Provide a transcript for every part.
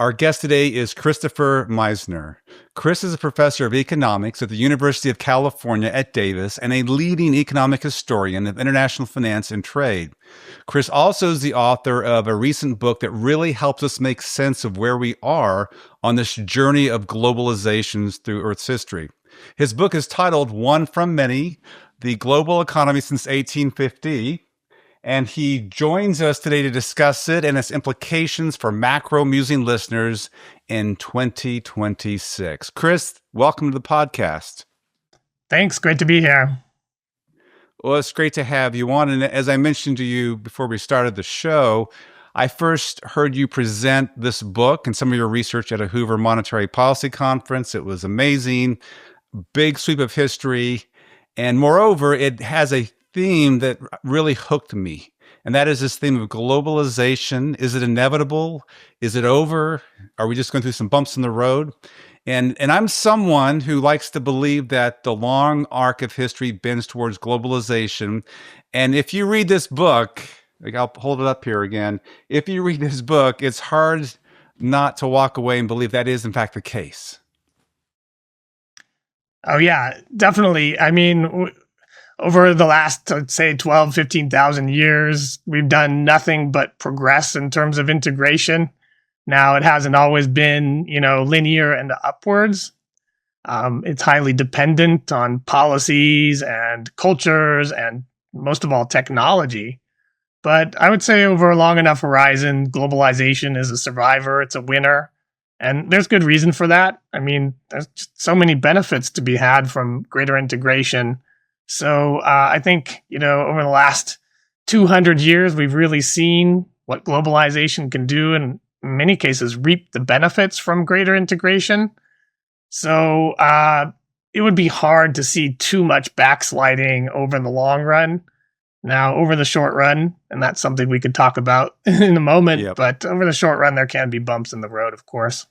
Our guest today is Christopher Meissner. Chris is a professor of economics at the University of California at Davis and a leading economic historian of international finance and trade. Chris also is the author of a recent book that really helps us make sense of where we are on this journey of globalization through Earth's history. His book is titled One from Many, The Global Economy Since 1850. And he joins us today to discuss it and its implications for macro musing listeners in 2026. Chris, welcome to the podcast. Thanks. Great to be here. Well, it's great to have you on. And as I mentioned to you before we started the show, I first heard you present this book and some of your research at a Hoover Monetary Policy Conference. It was amazing, big sweep of history. And moreover, it has a theme that really hooked me. And that is this theme of globalization. Is it inevitable? Is it over? Are we just going through some bumps in the road? And I'm someone who likes to believe that the long arc of history bends towards globalization. And if you read this book, like I'll hold it up here again. If you read this book, it's hard not to walk away and believe that is in fact the case. Oh yeah, definitely. I mean, over the last, let's say, 12, 15,000 years, we've done nothing but progress in terms of integration. Now, it hasn't always been, linear and upwards. It's highly dependent on policies and cultures and, most of all, technology. But I would say over a long enough horizon, globalization is a survivor. It's a winner. And there's good reason for that. I mean, there's just so many benefits to be had from greater integration. So I think, over the last 200 years, we've really seen what globalization can do and in many cases reap the benefits from greater integration. So it would be hard to see too much backsliding over the long run. Now, over the short run, and that's something we could talk about in a moment, But over the short run, there can be bumps in the road, of course.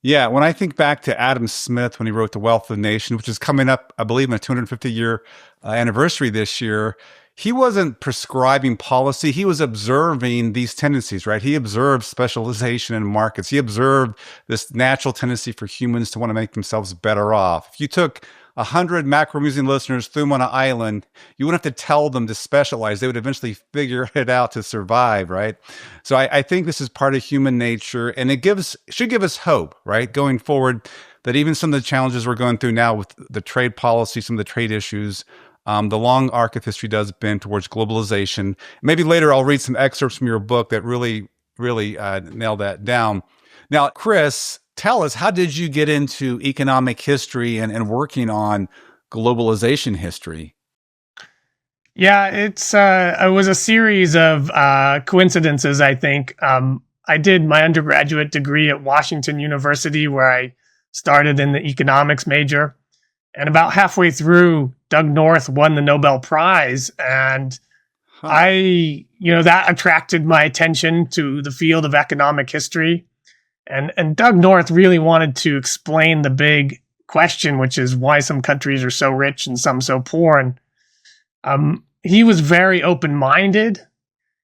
Yeah, when I think back to Adam Smith when he wrote The Wealth of Nations, which is coming up, I believe, in a 250-year anniversary this year, he wasn't prescribing policy. He was observing these tendencies, right? He observed specialization in markets. He observed this natural tendency for humans to want to make themselves better off. If you took 100 macro musing listeners, threw them on an island, you wouldn't have to tell them to specialize. They would eventually figure it out to survive, right? So I think this is part of human nature, and it should give us hope, right? Going forward, that even some of the challenges we're going through now with the trade policy, some of the trade issues, the long arc of history does bend towards globalization. Maybe later I'll read some excerpts from your book that really nail that down. Now, Chris, tell us, how did you get into economic history and working on globalization history? Yeah, it was a series of coincidences, I think. I did my undergraduate degree at Washington University, where I started in the economics major. And about halfway through, Doug North won the Nobel Prize. And that attracted my attention to the field of economic history. And Doug North really wanted to explain the big question, which is why some countries are so rich and some so poor. And he was very open-minded.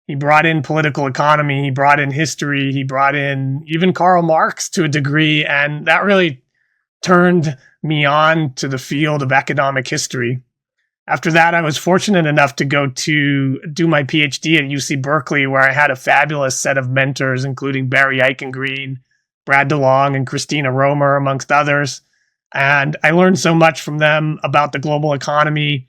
He brought in political economy, he brought in history, he brought in even Karl Marx to a degree, and that really turned me on to the field of economic history. After that, I was fortunate enough to go to do my PhD at UC Berkeley, where I had a fabulous set of mentors, including Barry Eichengreen, Brad DeLong, and Christina Romer, amongst others. And I learned so much from them about the global economy.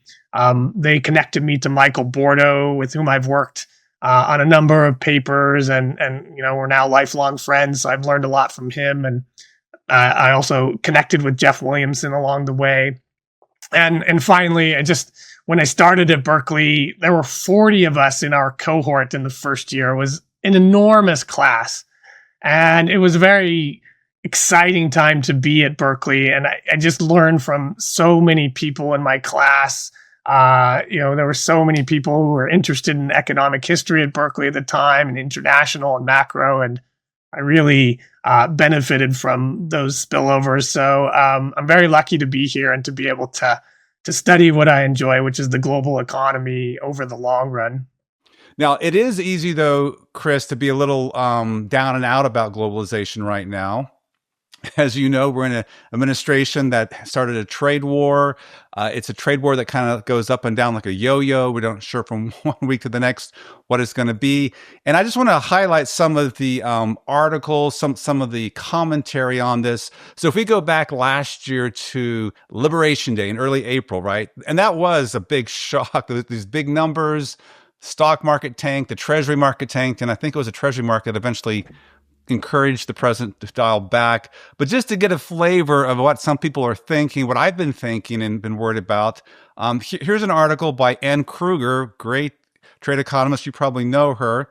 They connected me to Michael Bordo, with whom I've worked on a number of papers, and we're now lifelong friends. So I've learned a lot from him. And I also connected with Jeff Williamson along the way. And finally, when I started at Berkeley, there were 40 of us in our cohort in the first year. It was an enormous class. And it was a very exciting time to be at Berkeley. And I just learned from so many people in my class. There were so many people who were interested in economic history at Berkeley at the time, and international and macro. And I really benefited from those spillovers. So I'm very lucky to be here and to be able to study what I enjoy, which is the global economy over the long run. Now, it is easy, though, Chris, to be a little down and out about globalization right now. As you know, we're in an administration that started a trade war. It's a trade war that kind of goes up and down like a yo-yo. We don't sure from one week to the next what it's going to be. And I just want to highlight some of the articles, some of the commentary on this. So if we go back last year to Liberation Day in early April, right? And that was a big shock. These big numbers, stock market tanked, the treasury market tanked, and I think it was a treasury market that eventually encourage the president to dial back. But just to get a flavor of what some people are thinking, what I've been thinking and been worried about, here's an article by Ann Kruger, great trade economist. You probably know her.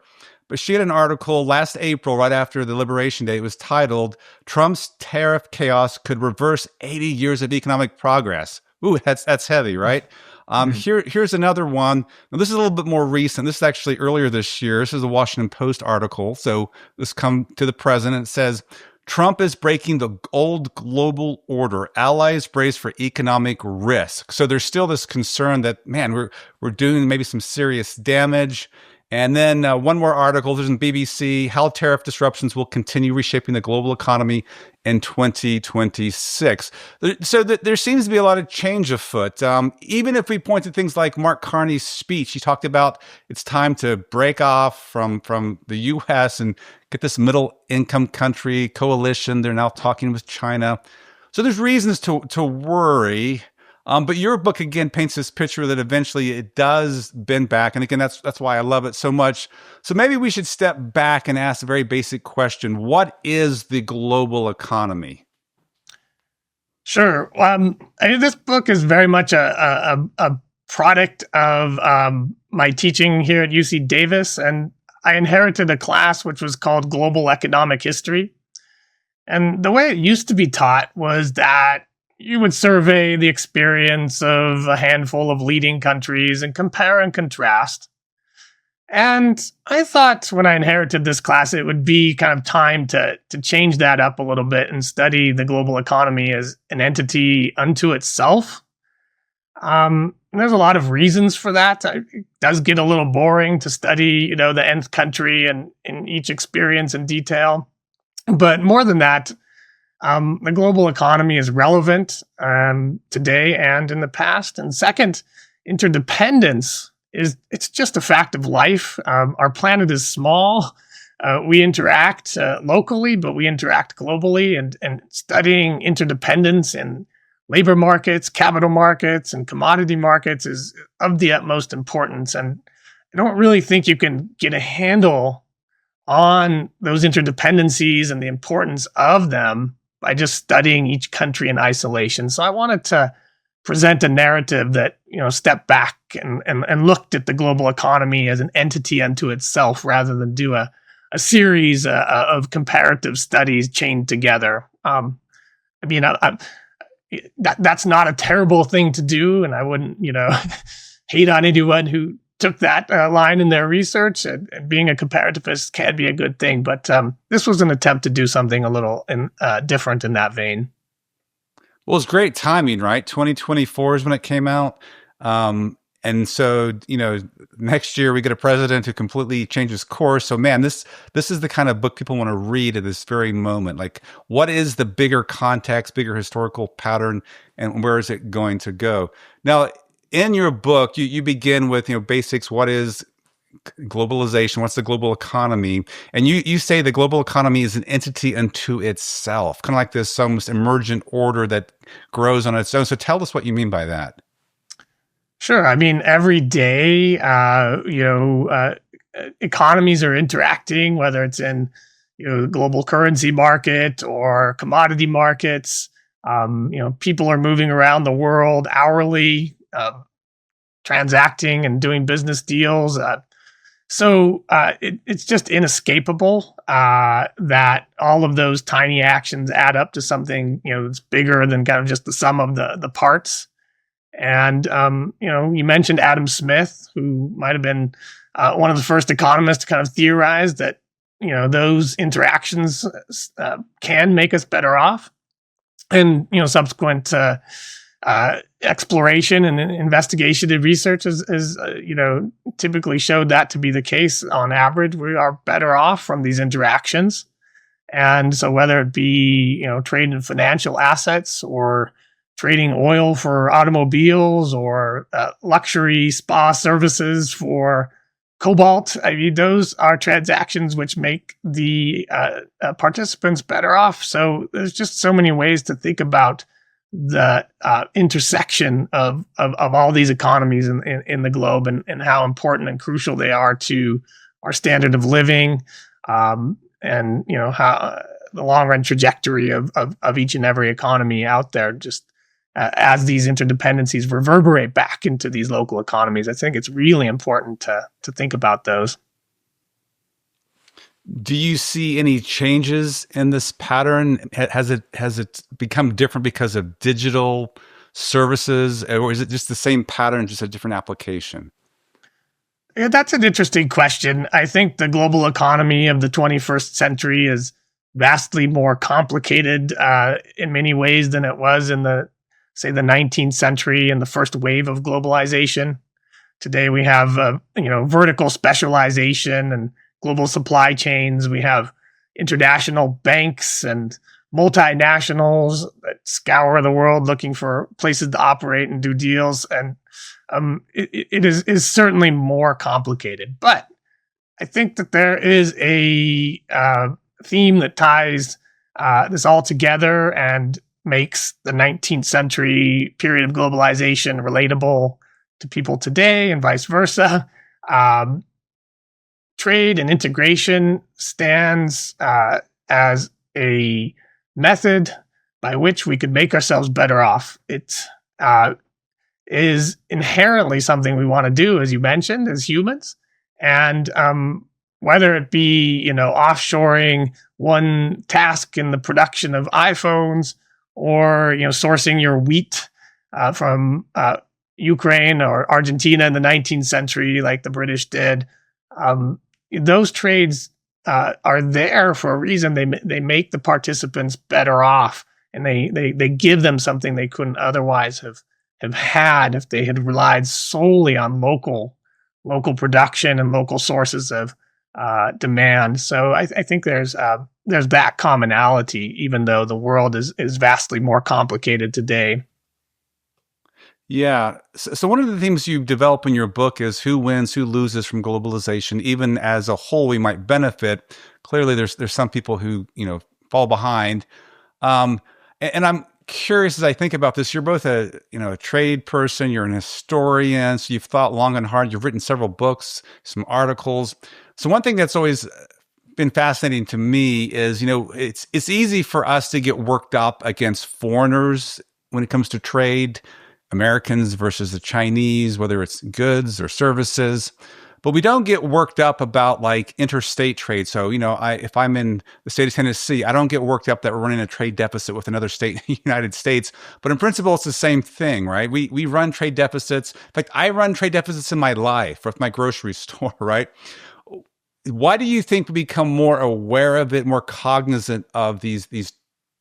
But she had an article last April, right after the Liberation Day. It was titled, "Trump's Tariff Chaos Could Reverse 80 Years of Economic Progress." Ooh, that's heavy, right? Here's another one. Now, this is a little bit more recent. This is actually earlier this year. This is a Washington Post article. So this come to the president. It says, "Trump is breaking the old global order. Allies brace for economic risk." So there's still this concern that, man, we're doing maybe some serious damage. And then one more article, there's in BBC, "How Tariff Disruptions Will Continue Reshaping the Global Economy in 2026. So there seems to be a lot of change afoot. Even if we point to things like Mark Carney's speech, he talked about it's time to break off from the U.S. and get this middle income country coalition. They're now talking with China. So there's reasons to worry. But your book, again, paints this picture that eventually it does bend back. And again, that's why I love it so much. So maybe we should step back and ask a very basic question. What is the global economy? Sure. This book is very much a product of my teaching here at UC Davis. And I inherited a class which was called Global Economic History. And the way it used to be taught was that you would survey the experience of a handful of leading countries and compare and contrast. And I thought when I inherited this class, it would be kind of time to change that up a little bit and study the global economy as an entity unto itself. There's a lot of reasons for that. It does get a little boring to study, the nth country and in each experience in detail. But more than that, the global economy is relevant today and in the past. And second, interdependence it's just a fact of life. Our planet is small. We interact locally, but we interact globally. And studying interdependence in labor markets, capital markets, and commodity markets is of the utmost importance. And I don't really think you can get a handle on those interdependencies and the importance of them by just studying each country in isolation. So I wanted to present a narrative that, stepped back and looked at the global economy as an entity unto itself rather than do a series of comparative studies chained together. That's not a terrible thing to do, and I wouldn't, hate on anyone who took that line in their research, and being a comparativist can be a good thing. But this was an attempt to do something a little different in that vein. Well, it's great timing, right? 2024 is when it came out. And so, next year we get a president who completely changes course. So, man, this is the kind of book people want to read at this very moment. Like, what is the bigger context, bigger historical pattern, and where is it going to go? Now, in your book, you begin with, basics. What is globalization? What's the global economy? And you say the global economy is an entity unto itself, kind of like this almost emergent order that grows on its own. So tell us what you mean by that. Sure. I mean, every day, economies are interacting, whether it's in the global currency market or commodity markets. People are moving around the world hourly, transacting and doing business deals. So it's just inescapable that all of those tiny actions add up to something that's bigger than kind of just the sum of the parts. And you mentioned Adam Smith, who might have been one of the first economists to kind of theorize that those interactions can make us better off. And subsequent exploration and investigative research is typically showed that to be the case. On average, we are better off from these interactions. And so whether it be, trade in financial assets or trading oil for automobiles or luxury spa services for cobalt, I mean, those are transactions which make the participants better off. So there's just so many ways to think about the intersection of all these economies in the globe, and how important and crucial they are to our standard of living. And how the long run trajectory of each and every economy out there, just as these interdependencies reverberate back into these local economies. I think it's really important to think about those. Do you see any changes in this pattern? Has it become different because of digital services, or is it just the same pattern, just a different application? Yeah, that's an interesting question. I think the global economy of the 21st century is vastly more complicated in many ways than it was in the 19th century and the first wave of globalization. Today we have vertical specialization and global supply chains. We have international banks and multinationals that scour the world looking for places to operate and do deals. And it is certainly more complicated. But I think that there is a theme that ties this all together and makes the 19th century period of globalization relatable to people today and vice versa. Trade and integration stands as a method by which we could make ourselves better off. It is inherently something we want to do, as you mentioned, as humans. And whether it be, offshoring one task in the production of iPhones, or, sourcing your wheat from Ukraine or Argentina in the 19th century, like the British did, those trades are there for a reason. They make the participants better off, and they give them something they couldn't otherwise have had if they had relied solely on local production and local sources of demand. So I think there's that commonality, even though the world is vastly more complicated today. Yeah. So one of the themes you develop in your book is who wins, who loses from globalization. Even as a whole, we might benefit. Clearly, there's some people who fall behind. And I'm curious as I think about this. You're both a trade person. You're an historian. So you've thought long and hard. You've written several books, some articles. So one thing that's always been fascinating to me is it's easy for us to get worked up against foreigners when it comes to trade. Americans versus the Chinese, whether it's goods or services. But we don't get worked up about like interstate trade. So, if I'm in the state of Tennessee, I don't get worked up that we're running a trade deficit with another state in the United States. But in principle, it's the same thing, right? We run trade deficits. In fact, I run trade deficits in my life with my grocery store, right? Why do you think we become more aware of it, more cognizant of these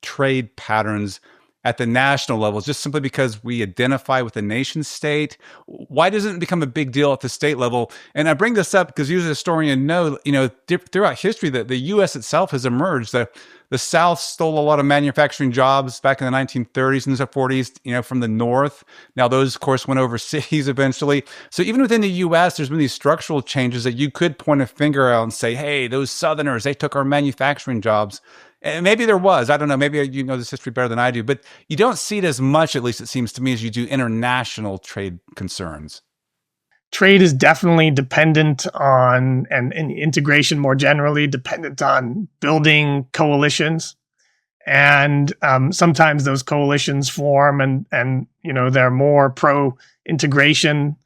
trade patterns at the national level? Just simply because we identify with the nation state? Why doesn't it become a big deal at the state level? And I bring this up because you as a historian know, throughout history that the U.S. itself has emerged. The South stole a lot of manufacturing jobs back in the 1930s and the 40s, from the North. Now those, of course, went overseas eventually. So even within the U.S., there's been these structural changes that you could point a finger out and say, hey, those Southerners, they took our manufacturing jobs. And maybe there was, I don't know, maybe you know this history better than I do, but you don't see it as much, at least it seems to me, as you do international trade concerns. Trade is definitely dependent on, and integration more generally, dependent on building coalitions. And sometimes those coalitions form and they're more pro-integration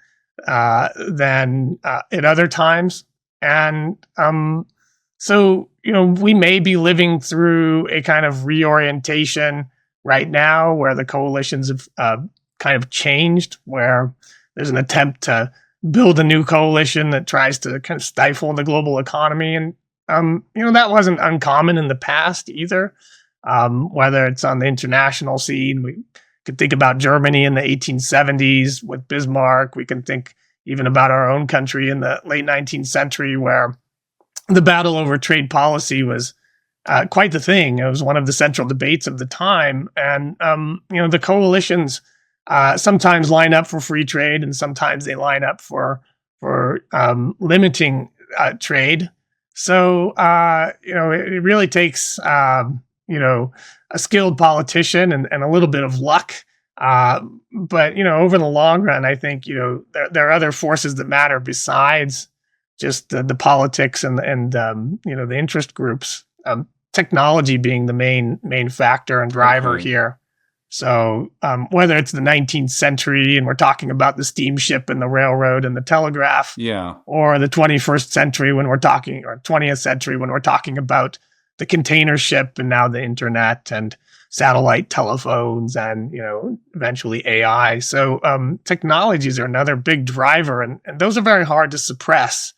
than at other times. And so, we may be living through a kind of reorientation right now where the coalitions have kind of changed, where there's an attempt to build a new coalition that tries to kind of stifle the global economy. And, that wasn't uncommon in the past either. Whether it's on the international scene, we could think about Germany in the 1870s with Bismarck. We can think even about our own country in the late 19th century, where the battle over trade policy was quite the thing. It was one of the central debates of the time. And, the coalitions sometimes line up for free trade, and sometimes they line up for limiting trade. So, it really takes, a skilled politician and a little bit of luck. But, over the long run, I think, there are other forces that matter besides just the politics and the interest groups. Technology being the main factor and driver here. So whether it's the 19th century and we're talking about the steamship and the railroad and the telegraph, or the 21st century when we're talking, or 20th century when we're talking about the container ship and now the internet and satellite telephones and eventually AI. So technologies are another big driver, and those are very hard to suppress.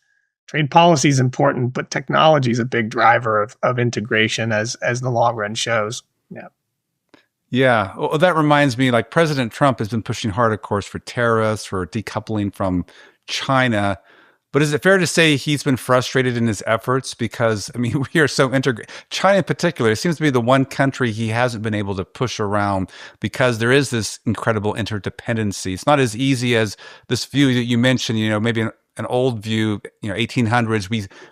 Trade policy is important, but technology is a big driver of integration as the long run shows. Yeah. Yeah. Well, that reminds me, like President Trump has been pushing hard, of course, for tariffs, for decoupling from China. But is it fair to say he's been frustrated in his efforts? Because, I mean, we are so integrated. China in particular, it seems to be the one country he hasn't been able to push around because there is this incredible interdependency. It's not as easy as this view that you mentioned, maybe an old view, 1800s,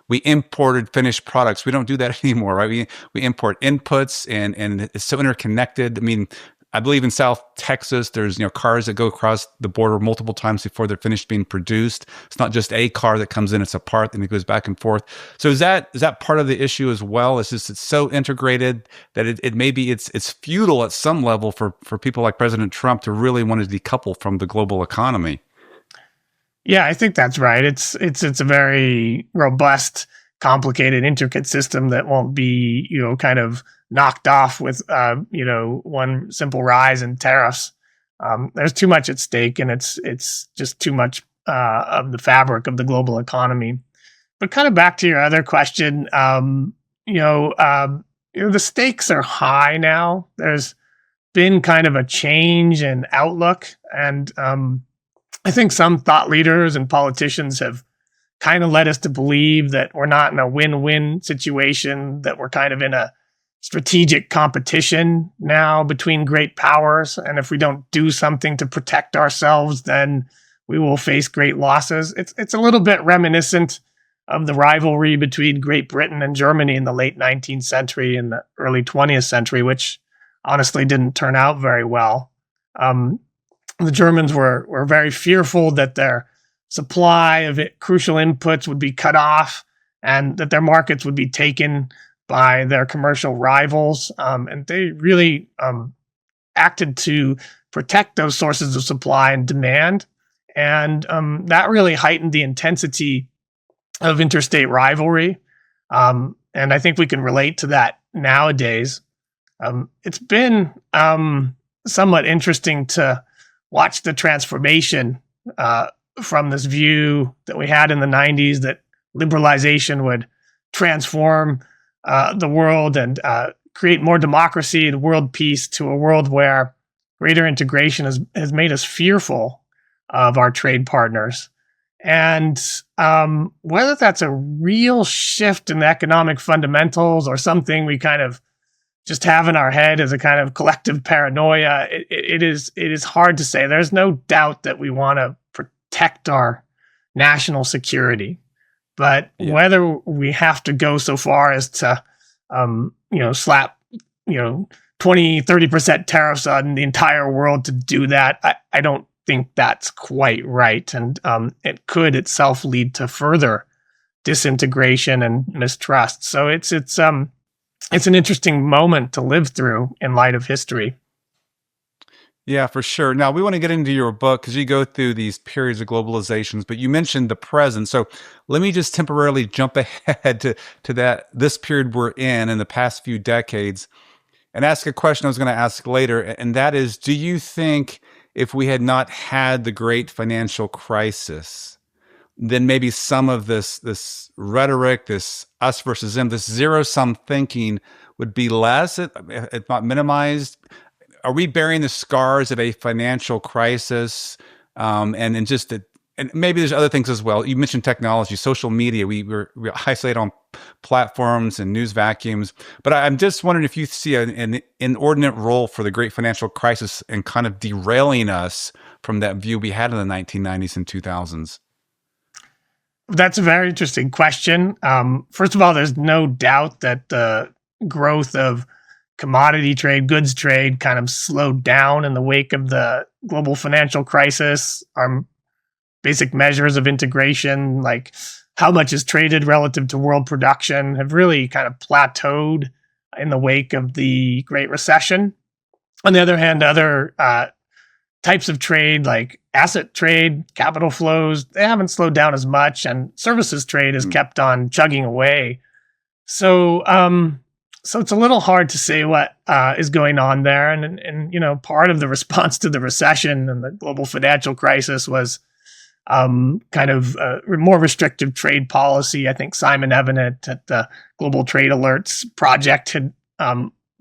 we imported finished products. We don't do that anymore, right? We import inputs and it's so interconnected. I mean, I believe in South Texas, there's, cars that go across the border multiple times before they're finished being produced. It's not just a car that comes in, it's a part, and it goes back and forth. So is that part of the issue as well? It's just, it's so integrated that it maybe it's futile at some level for people like President Trump to really want to decouple from the global economy. Yeah, I think that's right. It's a very robust, complicated, intricate system that won't be, kind of knocked off with, one simple rise in tariffs. There's too much at stake, and it's just too much of the fabric of the global economy. But kind of back to your other question, the stakes are high now. There's been kind of a change in outlook, and I think some thought leaders and politicians have kind of led us to believe that we're not in a win-win situation, that we're kind of in a strategic competition now between great powers. And if we don't do something to protect ourselves, then we will face great losses. It's a little bit reminiscent of the rivalry between Great Britain and Germany in the late 19th century and the early 20th century, which honestly didn't turn out very well. The Germans were very fearful that their supply of crucial inputs would be cut off and that their markets would be taken by their commercial rivals. And they really acted to protect those sources of supply and demand. And that really heightened the intensity of interstate rivalry. And I think we can relate to that nowadays. It's been somewhat interesting to watch the transformation from this view that we had in the 90s that liberalization would transform the world and create more democracy and world peace, to a world where greater integration has made us fearful of our trade partners. And whether that's a real shift in the economic fundamentals or something we kind of just have in our head as a kind of collective paranoia, it is hard to say. There's no doubt that we want to protect our national security, but whether we have to go so far as to, slap, 20-30% tariffs on the entire world to do that, I don't think that's quite right. And it could itself lead to further disintegration and mistrust. So it's an interesting moment to live through in light of history. Yeah, for sure. Now, we want to get into your book because you go through these periods of globalizations, but you mentioned the present. So let me just temporarily jump ahead to this period we're in the past few decades, and ask a question I was going to ask later. And that is, do you think if we had not had the great financial crisis, then maybe some of this rhetoric, this us versus them, this zero-sum thinking would be less, if not minimized? are we bearing the scars of a financial crisis? And just and maybe there's other things as well. You mentioned technology, social media. We isolate on platforms and news vacuums. But I'm just wondering if you see an inordinate role for the great financial crisis and kind of derailing us from that view we had in the 1990s and 2000s. That's a very interesting question. First of all, there's no doubt that the growth of commodity trade, goods trade kind of slowed down in the wake of the global financial crisis. Our basic measures of integration, like how much is traded relative to world production, have really kind of plateaued in the wake of the Great Recession. On the other hand, other types of trade, like asset trade, capital flows, they haven't slowed down as much, and services trade has kept on chugging away. So, so it's a little hard to say what is going on there. And you know, part of the response to the recession and the global financial crisis was kind of more restrictive trade policy. I think Simon Evenett at the Global Trade Alerts Project had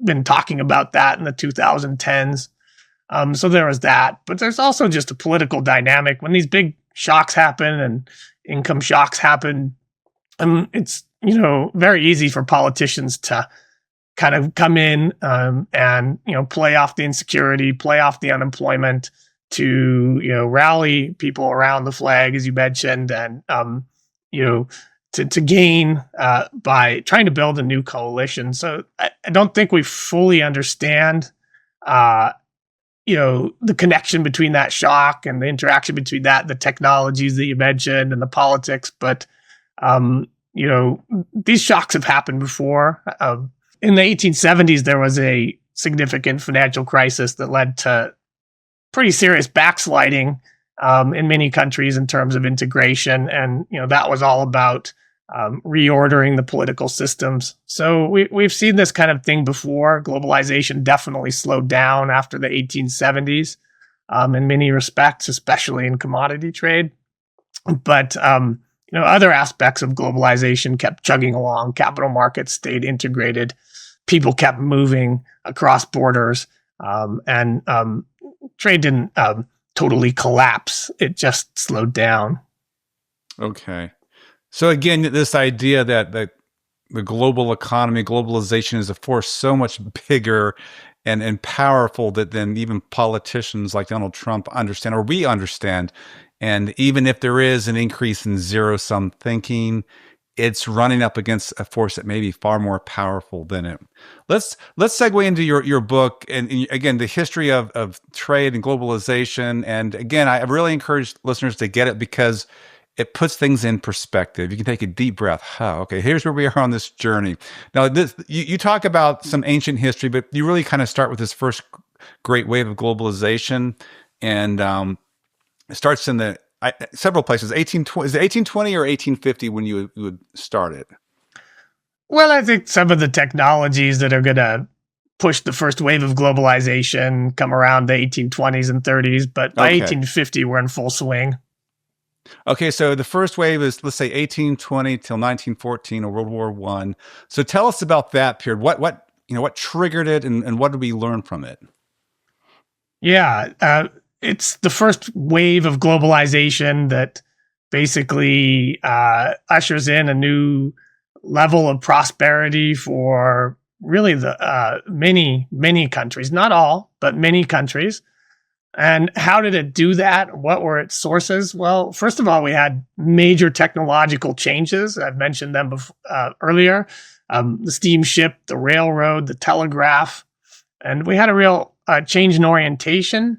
been talking about that in the 2010s. So there was that. But there's also just a political dynamic. When these big shocks happen and income shocks happen, it's, you know, very easy for politicians to kind of come in and, you know, play off the insecurity, play off the unemployment, to, you know, rally people around the flag, as you mentioned, and, you know, to gain by trying to build a new coalition. So I don't think we fully understand, you know, the connection between that shock and the interaction between that, the technologies that you mentioned, and the politics. But, you know, these shocks have happened before. In the 1870s, there was a significant financial crisis that led to pretty serious backsliding in many countries in terms of integration. And, you know, that was all about reordering the political systems. So we've seen this kind of thing before. Globalization definitely slowed down after the 1870s in many respects, especially in commodity trade. But, you know, other aspects of globalization kept chugging along. Capital markets stayed integrated. People kept moving across borders. And trade didn't totally collapse. It just slowed down. Okay. So again, this idea that the global economy, globalization is a force so much bigger and powerful than even politicians like Donald Trump understand, or we understand. And even if there is an increase in zero-sum thinking, it's running up against a force that may be far more powerful than it. Let's segue into your book and again the history of trade and globalization. And again, I really encourage listeners to get it because it puts things in perspective. You can take a deep breath. Oh, okay, here's where we are on this journey. Now, you talk about some ancient history, but you really kind of start with this first great wave of globalization, and it starts in several places. 1820 is it 1820 or 1850 when you would start it? Well, I think some of the technologies that are going to push the first wave of globalization come around the 1820s and 30s, but by 1850 we're in full swing. Okay, so the first wave is, let's say, 1820 till 1914 or World War I. So tell us about that period. What triggered it, and what did we learn from it? Yeah, it's the first wave of globalization that basically ushers in a new level of prosperity for really the many countries, not all, but many countries. And how did it do that? What were its sources? Well, first of all, we had major technological changes. I've mentioned them earlier. The steamship, the railroad, the telegraph. And we had a real change in orientation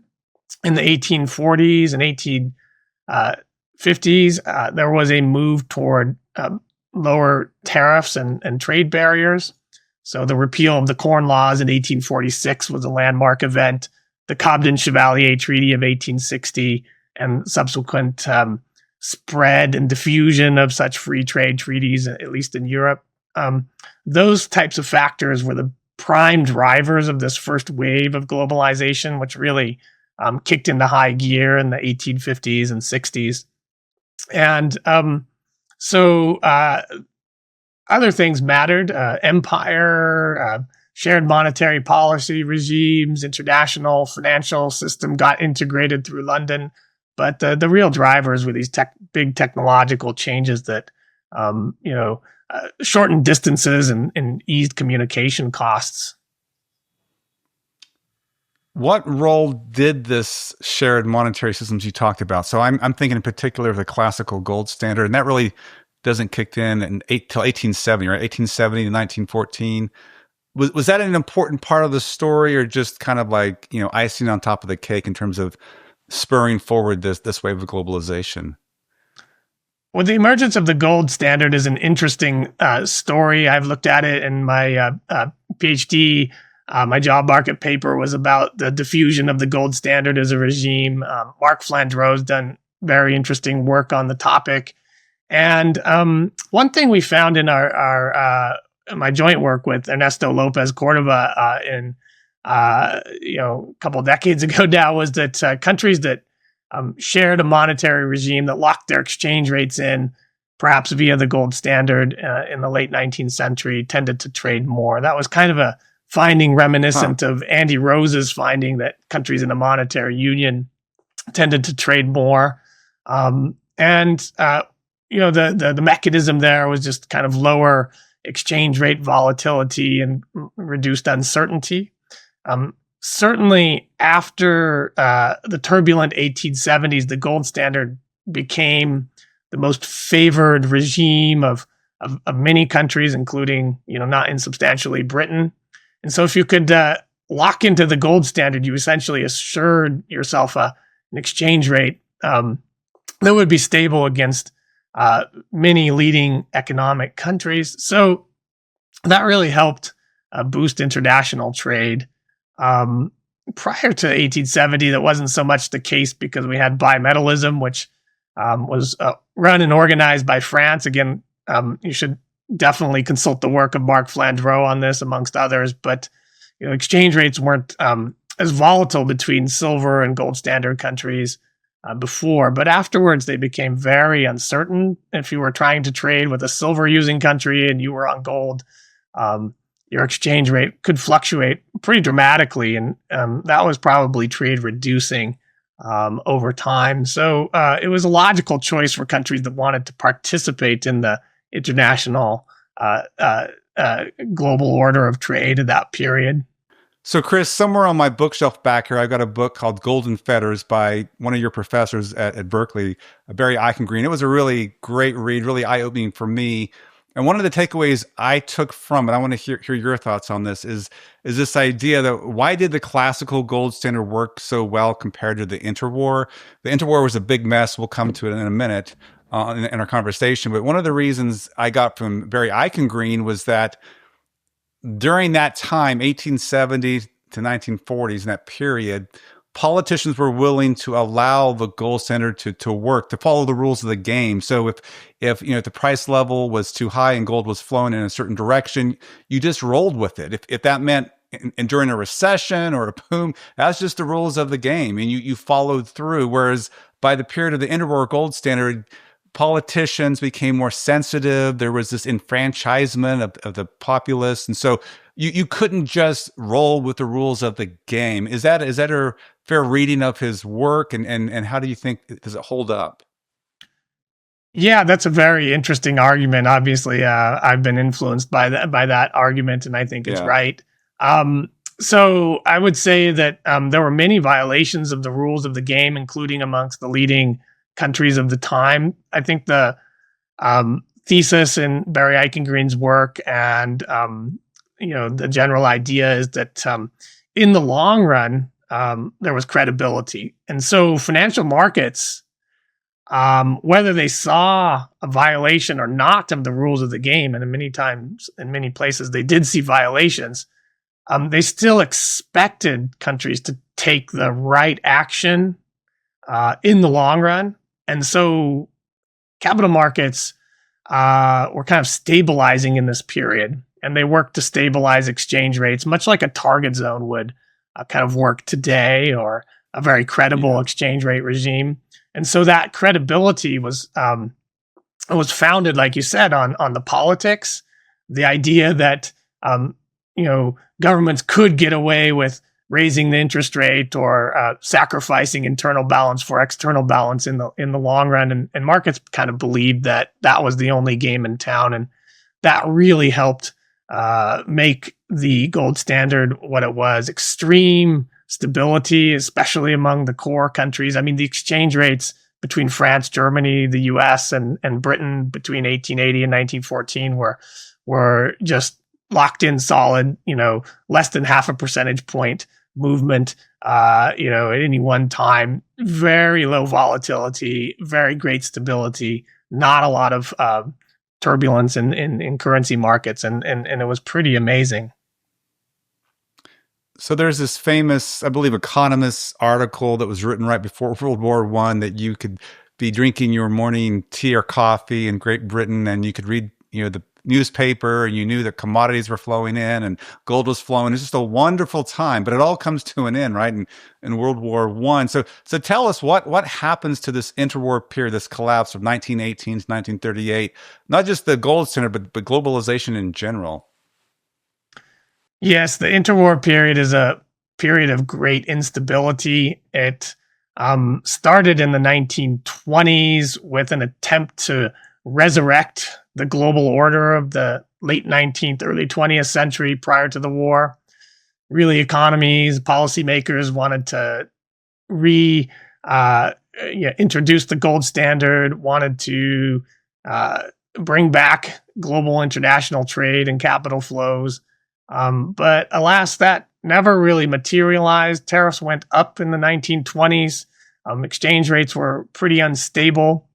in the 1840s and 1850s. There was a move toward lower tariffs and trade barriers. So the repeal of the Corn Laws in 1846 was a landmark event. The Cobden-Chevalier Treaty of 1860 and subsequent spread and diffusion of such free trade treaties, at least in Europe. Those types of factors were the prime drivers of this first wave of globalization, which really kicked into high gear in the 1850s and 60s. And so other things mattered. Empire, shared monetary policy regimes, international financial system got integrated through London. But the real drivers were these big technological changes that, shortened distances and eased communication costs. What role did this shared monetary systems you talked about? So I'm thinking in particular of the classical gold standard, and that really doesn't kick in till 1870, right? 1870 to 1914. Was that an important part of the story, or just kind of like, icing on top of the cake in terms of spurring forward this wave of globalization? Well, the emergence of the gold standard is an interesting story. I've looked at it in my PhD. My job market paper was about the diffusion of the gold standard as a regime. Mark Flandreau's done very interesting work on the topic. And one thing we found in my joint work with Ernesto Lopez Cordova a couple of decades ago now was that countries that shared a monetary regime that locked their exchange rates in, perhaps via the gold standard in the late 19th century, tended to trade more. That was kind of a finding reminiscent of Andy Rose's finding that countries in a monetary union tended to trade more. The mechanism there was just kind of lower exchange rate volatility and reduced uncertainty. Certainly after the turbulent 1870s, the gold standard became the most favored regime of many countries, including, not insubstantially Britain. And so if you could lock into the gold standard, you essentially assured yourself an exchange rate that would be stable against many leading economic countries. So that really helped boost international trade. Prior to 1870, that wasn't so much the case because we had bimetallism, which was run and organized by France. Again, you should definitely consult the work of Mark Flandreau on this, amongst others. But exchange rates weren't as volatile between silver and gold standard countries before. But afterwards, they became very uncertain. If you were trying to trade with a silver-using country and you were on gold, your exchange rate could fluctuate pretty dramatically, and that was probably trade reducing over time. So it was a logical choice for countries that wanted to participate in the international global order of trade at that period. So, Chris, somewhere on my bookshelf back here, I've got a book called Golden Fetters by one of your professors at Berkeley, Barry Eichengreen. It was a really great read, really eye-opening for me. And one of the takeaways I took from it, I want to hear your thoughts on this, is this idea that why did the classical gold standard work so well compared to the interwar? The interwar was a big mess. We'll come to it in a minute in our conversation. But one of the reasons I got from Barry Eichengreen was that during that time, 1870 to 1940s, in that period, politicians were willing to allow the gold standard to work, to follow the rules of the game. So if the price level was too high and gold was flowing in a certain direction, you just rolled with it. If that meant and during a recession or a boom, that's just the rules of the game, and you followed through. Whereas by the period of the interwar gold standard, politicians became more sensitive. There was this enfranchisement of the populace. And so you couldn't just roll with the rules of the game. Is that a fair reading of his work? And how do you think, does it hold up? Yeah, that's a very interesting argument. Obviously, I've been influenced by that argument, and I think it's right. So I would say that there were many violations of the rules of the game, including amongst the leading countries of the time. I think the thesis in Barry Eichengreen's work and the general idea is that in the long run there was credibility, and so financial markets, whether they saw a violation or not of the rules of the game, and in many places they did see violations, they still expected countries to take the right action in the long run. And so capital markets were kind of stabilizing in this period, and they worked to stabilize exchange rates, much like a target zone would kind of work today, or a very credible exchange rate regime. And so that credibility was founded, like you said, on the politics, the idea that governments could get away with raising the interest rate or sacrificing internal balance for external balance in the long run, and markets kind of believed that that was the only game in town, and that really helped make the gold standard what it was: extreme stability, especially among the core countries. I mean, the exchange rates between France, Germany, the U.S., and Britain between 1880 and 1914 were just locked in solid, less than half a percentage point movement, at any one time. Very low volatility, very great stability, not a lot of turbulence in currency markets, and it was pretty amazing. So there's this famous, I believe, Economist article that was written right before World War One that you could be drinking your morning tea or coffee in Great Britain, and you could read, the newspaper, and you knew that commodities were flowing in and gold was flowing. It's just a wonderful time, but it all comes to an end, right? In World War One. So tell us what happens to this interwar period, this collapse of 1918 to 1938, not just the gold standard, but globalization in general. Yes, the interwar period is a period of great instability. It started in the 1920s with an attempt to resurrect the global order of the late 19th, early 20th century prior to the war. Really, economies, policymakers wanted to introduce the gold standard, wanted to bring back global international trade and capital flows. But alas, that never really materialized. Tariffs went up in the 1920s. Exchange rates were pretty unstable.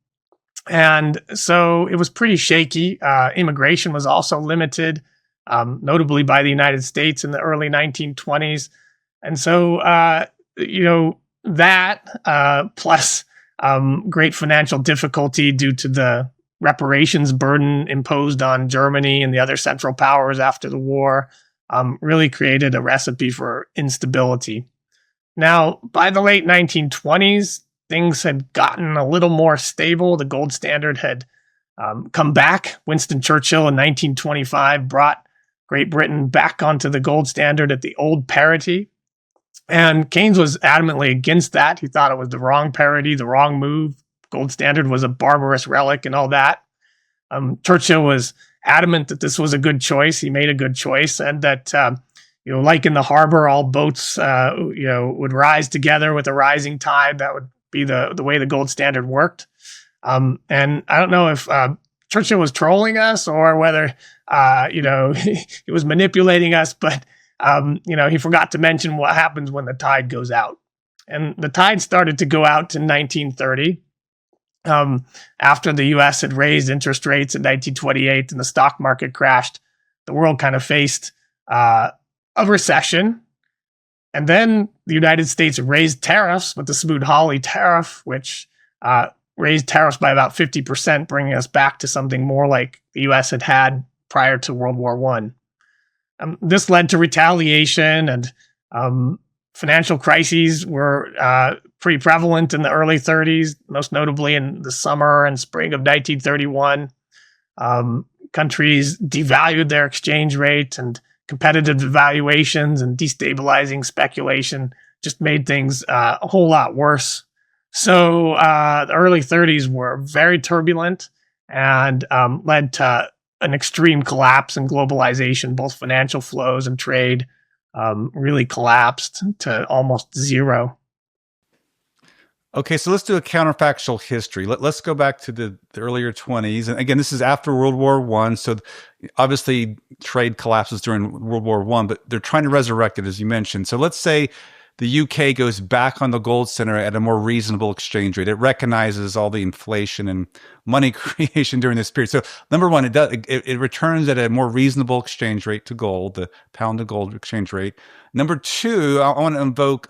And so it was pretty shaky. Immigration was also limited, notably by the United States in the early 1920s. And so, that plus great financial difficulty due to the reparations burden imposed on Germany and the other Central Powers after the war really created a recipe for instability. Now, by the late 1920s, things had gotten a little more stable. The gold standard had come back. Winston Churchill in 1925 brought Great Britain back onto the gold standard at the old parity. And Keynes was adamantly against that. He thought it was the wrong parity, the wrong move. Gold standard was a barbarous relic and all that. Churchill was adamant that this was a good choice. He made a good choice, and that like in the harbor, all boats would rise together with a rising tide. That would be the way the gold standard worked. And I don't know if Churchill was trolling us or whether he was manipulating us, but he forgot to mention what happens when the tide goes out. And the tide started to go out in 1930. After the U.S. had raised interest rates in 1928 and the stock market crashed, the world kind of faced a recession. And then the United States raised tariffs with the Smoot-Hawley tariff, which raised tariffs by about 50%, bringing us back to something more like the U.S. had prior to World War I. This led to retaliation, and financial crises were pretty prevalent in the early 30s, most notably in the summer and spring of 1931. Countries devalued their exchange rate, and competitive devaluations and destabilizing speculation just made things a whole lot worse. So the early 30s were very turbulent and led to an extreme collapse in globalization. Both financial flows and trade really collapsed to almost zero. Okay, so let's do a counterfactual history. Let's go back to the earlier 20s. And again, this is after World War I. So obviously trade collapses during World War I, but they're trying to resurrect it, as you mentioned. So let's say the UK goes back on the gold standard at a more reasonable exchange rate. It recognizes all the inflation and money creation during this period. So number one, it returns at a more reasonable exchange rate to gold, the pound to gold exchange rate. Number two, I want to invoke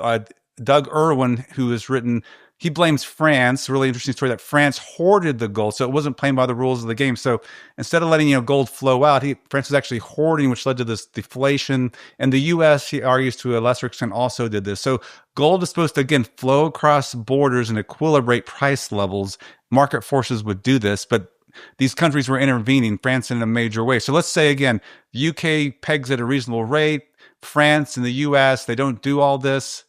Doug Irwin, who has written, he blames France, really interesting story, that France hoarded the gold, so it wasn't playing by the rules of the game. So instead of letting gold flow out, France was actually hoarding, which led to this deflation. And the U.S., he argues, to a lesser extent, also did this. So gold is supposed to, again, flow across borders and equilibrate price levels. Market forces would do this, but these countries were intervening, France in a major way. So let's say again, the UK pegs at a reasonable rate, France and the US, they don't do all this.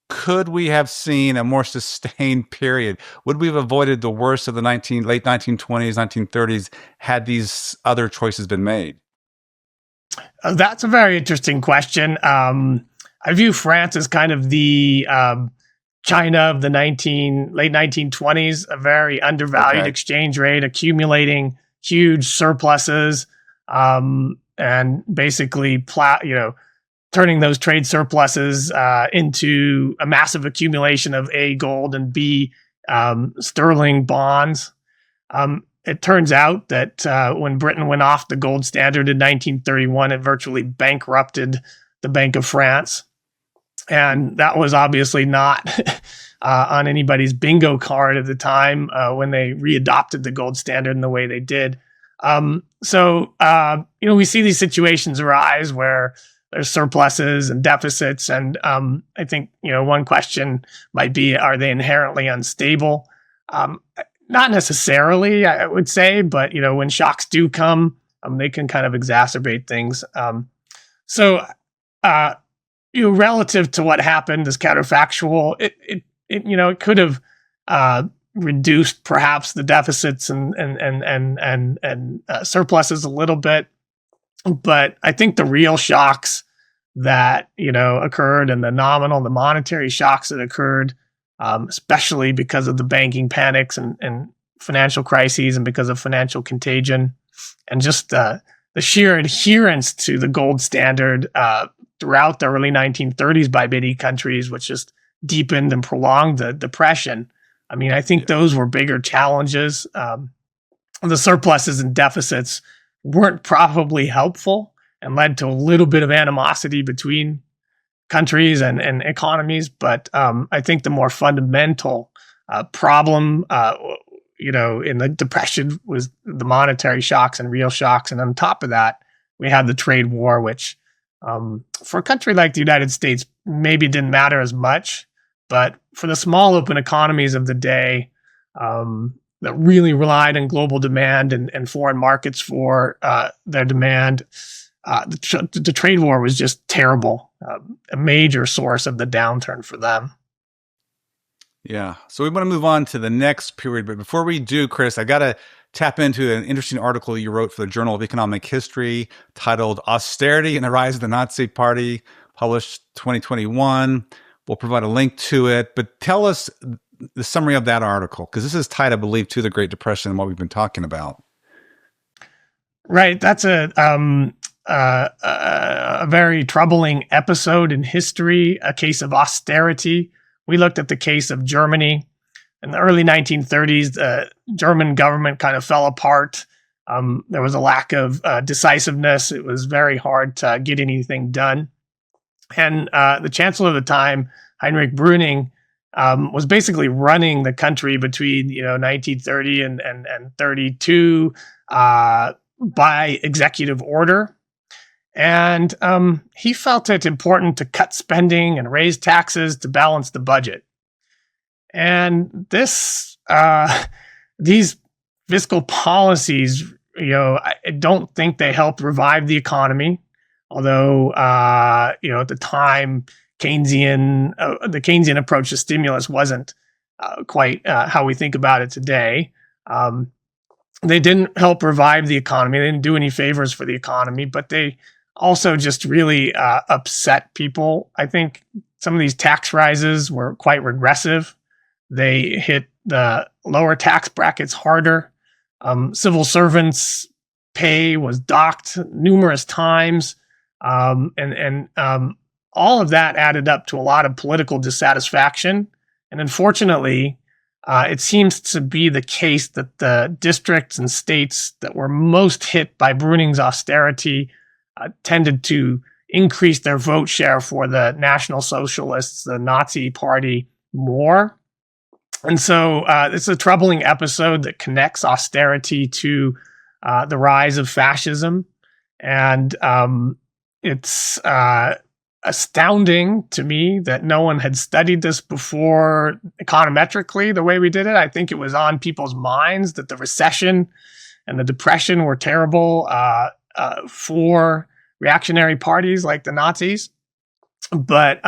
Could we have seen a more sustained period? Would we have avoided the worst of the late 1920s, 1930s had these other choices been made? That's a very interesting question. I view France as kind of the China of the late 1920s, a very undervalued exchange rate, accumulating huge surpluses, and basically, turning those trade surpluses into a massive accumulation of A, gold, and B, sterling bonds. It turns out that when Britain went off the gold standard in 1931, it virtually bankrupted the Bank of France. And that was obviously not on anybody's bingo card at the time when they readopted the gold standard in the way they did. So we see these situations arise where there's surpluses and deficits. And I think, one question might be, are they inherently unstable? Not necessarily, I would say, but, when shocks do come, they can kind of exacerbate things. Relative to what happened as counterfactual, it could have reduced perhaps the deficits and surpluses a little bit, but I think the real shocks that occurred and the monetary shocks that occurred, especially because of the banking panics and financial crises and because of financial contagion, and just the sheer adherence to the gold standard throughout the early 1930s by many countries, which just deepened and prolonged the depression. I mean, I think those were bigger challenges. The surpluses and deficits weren't probably helpful and led to a little bit of animosity between countries and economies. But I think the more fundamental problem, in the depression was the monetary shocks and real shocks. And on top of that, we had the trade war, which for a country like the United States, maybe didn't matter as much, but for the small open economies of the day that really relied on global demand and foreign markets for their demand, the trade war was just terrible, a major source of the downturn for them. Yeah. So we want to move on to the next period. But before we do, Chris, I got to tap into an interesting article you wrote for the Journal of Economic History titled Austerity and the Rise of the Nazi Party, published 2021. We'll provide a link to it. But tell us the summary of that article, because this is tied, I believe, to the Great Depression and what we've been talking about. Right. That's a very troubling episode in history, a case of austerity. We looked at the case of Germany. In the early 1930s, the German government kind of fell apart. There was a lack of decisiveness. It was very hard to get anything done. And the chancellor at the time, Heinrich Brüning, was basically running the country between 1930 and 32 by executive order. And he felt it important to cut spending and raise taxes to balance the budget. And these fiscal policies, I don't think they helped revive the economy. Although, at the time, the Keynesian approach to stimulus wasn't quite how we think about it today. They didn't help revive the economy. They didn't do any favors for the economy, but they also just really upset people. I think some of these tax rises were quite regressive. They hit the lower tax brackets harder. Civil servants' pay was docked numerous times. And all of that added up to a lot of political dissatisfaction. And unfortunately, it seems to be the case that the districts and states that were most hit by Brüning's austerity tended to increase their vote share for the National Socialists, the Nazi Party, more. And so it's a troubling episode that connects austerity to the rise of fascism. And it's astounding to me that no one had studied this before econometrically the way we did it. I think it was on people's minds that the recession and the depression were terrible for reactionary parties like the Nazis. But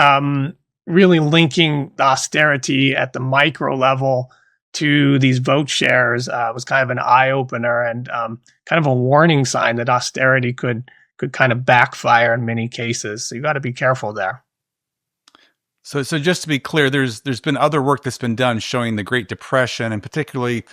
really linking the austerity at the micro level to these vote shares was kind of an eye opener and kind of a warning sign that austerity could kind of backfire in many cases. So you got to be careful there. So just to be clear, there's been other work that's been done showing the Great Depression, and particularly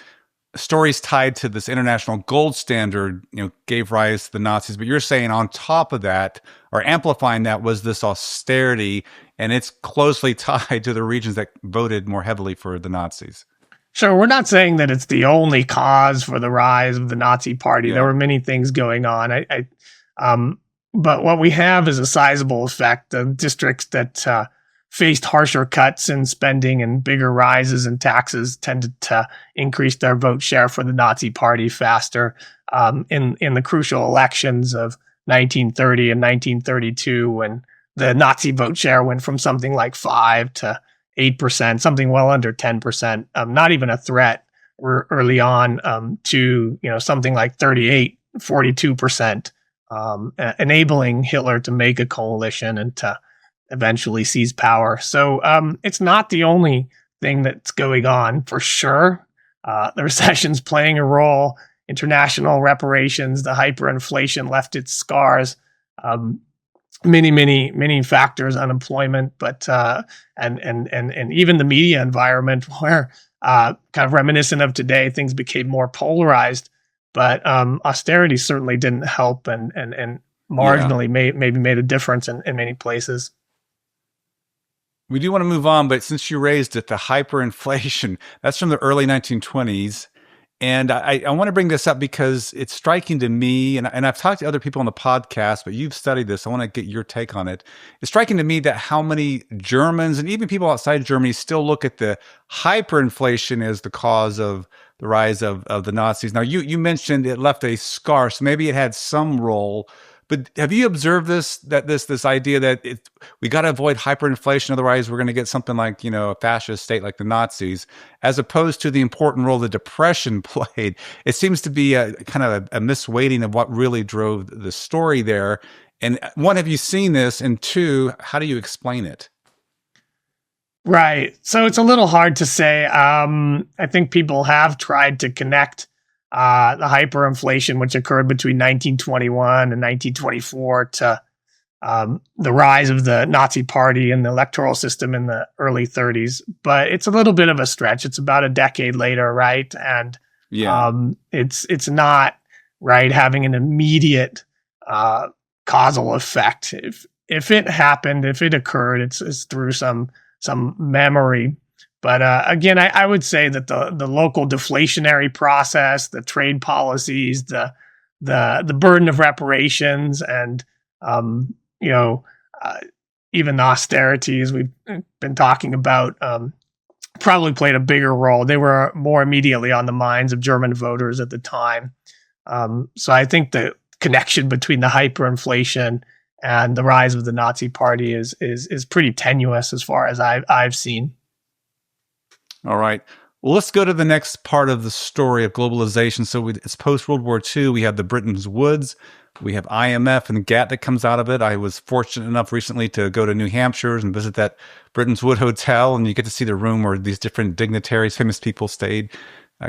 stories tied to this international gold standard, gave rise to the Nazis. But you're saying on top of that, or amplifying that, was this austerity, and it's closely tied to the regions that voted more heavily for the Nazis. Sure, we're not saying that it's the only cause for the rise of the Nazi Party. Yeah. There were many things going on. But what we have is a sizable effect. The districts that faced harsher cuts in spending and bigger rises in taxes tended to increase their vote share for the Nazi Party faster. In the crucial elections of 1930 and 1932, when the Nazi vote share went from something like 5 to 8%, something well under 10%, not even a threat early on, to something like 38, 42%, enabling Hitler to make a coalition and to eventually seize power. So it's not the only thing that's going on, for sure. The recession's playing a role. International reparations, the hyperinflation left its scars. Many factors, unemployment, but and even the media environment, where kind of reminiscent of today, things became more polarized. But austerity certainly didn't help, and marginally maybe made a difference in many places. We do want to move on, but since you raised it, the hyperinflation, that's from the early 1920s. And I want to bring this up because it's striking to me, and I've talked to other people on the podcast, but you've studied this. I want to get your take on it. It's striking to me that how many Germans and even people outside Germany still look at the hyperinflation as the cause of the rise of the Nazis. Now, you mentioned it left a scar, so maybe it had some role. But have you observed this idea that we got to avoid hyperinflation, otherwise we're going to get something like a fascist state like the Nazis, as opposed to the important role the Depression played? It seems to be a kind of a misweighting of what really drove the story there. And one, have you seen this? And two, how do you explain it? Right. So it's a little hard to say. I think people have tried to connect the hyperinflation, which occurred between 1921 and 1924, to the rise of the Nazi Party and the electoral system in the early 30s. But it's a little bit of a stretch. It's about a decade later, right? And it's not right having an immediate causal effect. If it happened, if it occurred, it's through some memory. But again, I would say that the local deflationary process, the trade policies, the burden of reparations, and even the austerities we've been talking about, probably played a bigger role. They were more immediately on the minds of German voters at the time. So I think the connection between the hyperinflation and the rise of the Nazi Party is pretty tenuous as far as I've seen. All right. Well, let's go to the next part of the story of globalization. So it's post-World War II. We have the Bretton Woods. We have IMF and GATT that comes out of it. I was fortunate enough recently to go to New Hampshire and visit that Bretton Woods Hotel, and you get to see the room where these different dignitaries, famous people stayed,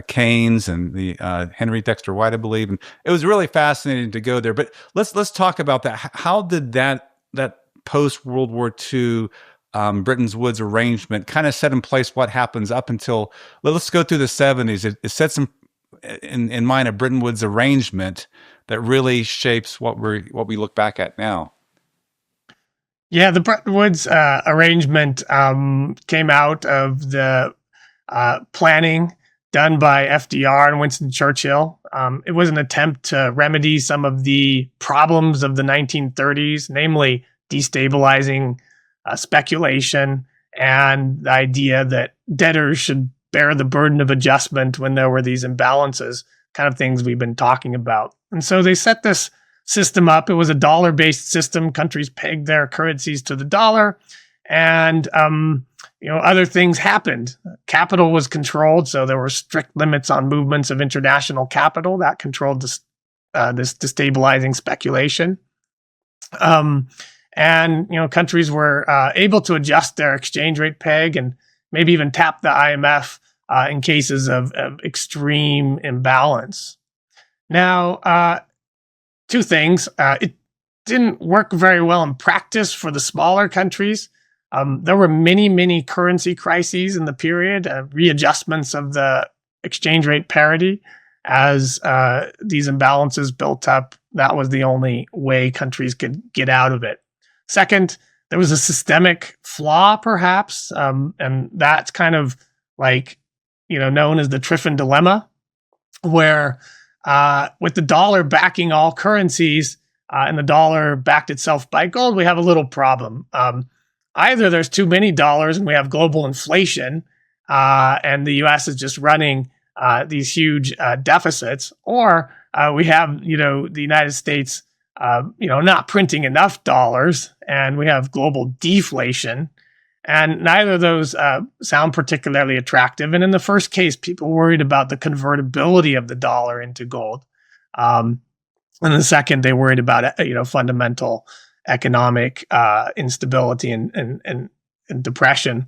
Keynes and the Henry Dexter White, I believe. And it was really fascinating to go there. But let's talk about that. How did that post-World War II Bretton Woods arrangement kind of set in place what happens up until, let's go through the 70s. It sets in mind a Bretton Woods arrangement that really shapes what we look back at now. Yeah, the Bretton Woods arrangement came out of the planning done by FDR and Winston Churchill. It was an attempt to remedy some of the problems of the 1930s, namely destabilizing speculation and the idea that debtors should bear the burden of adjustment when there were these imbalances, kind of things we've been talking about. And so they set this system up. It was a dollar-based system. Countries pegged their currencies to the dollar, and other things happened. Capital was controlled, so there were strict limits on movements of international capital that controlled this destabilizing speculation. And countries were able to adjust their exchange rate peg and maybe even tap the IMF in cases of extreme imbalance. Now, two things. It didn't work very well in practice for the smaller countries. There were many currency crises in the period, readjustments of the exchange rate parity as these imbalances built up. That was the only way countries could get out of it. Second, there was a systemic flaw, perhaps, and that's kind of like, known as the Triffin dilemma, where with the dollar backing all currencies and the dollar backed itself by gold, we have a little problem. Either there's too many dollars and we have global inflation, and the U.S. is just running these huge deficits, or we have, the United States, not printing enough dollars, and we have global deflation. And neither of those sound particularly attractive. And in the first case, people worried about the convertibility of the dollar into gold. And in the second, they worried about fundamental economic instability and depression.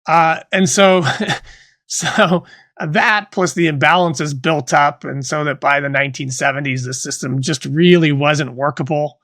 And so that plus the imbalances built up, and so that by the 1970s, the system just really wasn't workable.